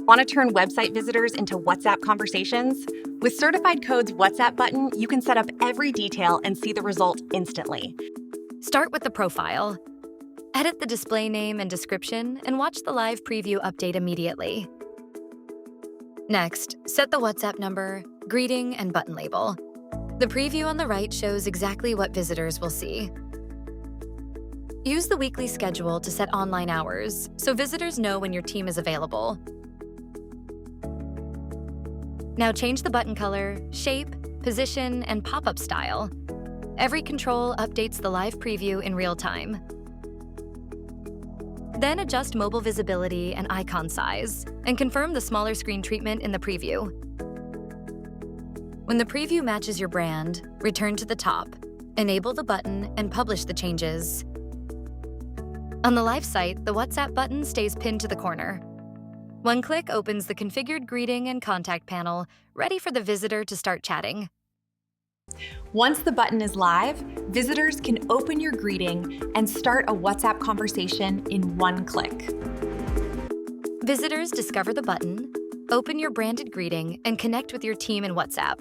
Want to turn website visitors into WhatsApp conversations? With Certified Code's WhatsApp button, you can set up every detail and see the result instantly. Start with the profile. Edit the display name and description and watch the live preview update immediately. Next, set the WhatsApp number, greeting, and button label. The preview on the right shows exactly what visitors will see. Use the weekly schedule to set online hours so visitors know when your team is available. Now change the button color, shape, position, and pop-up style. Every control updates the live preview in real time. Then adjust mobile visibility and icon size, and confirm the smaller screen treatment in the preview. When the preview matches your brand, return to the top, enable the button, and publish the changes. On the live site, the WhatsApp button stays pinned to the corner. One click opens the configured greeting and contact panel, ready for the visitor to start chatting. Once the button is live, visitors can open your greeting and start a WhatsApp conversation in one click. Visitors discover the button, open your branded greeting, and connect with your team in WhatsApp.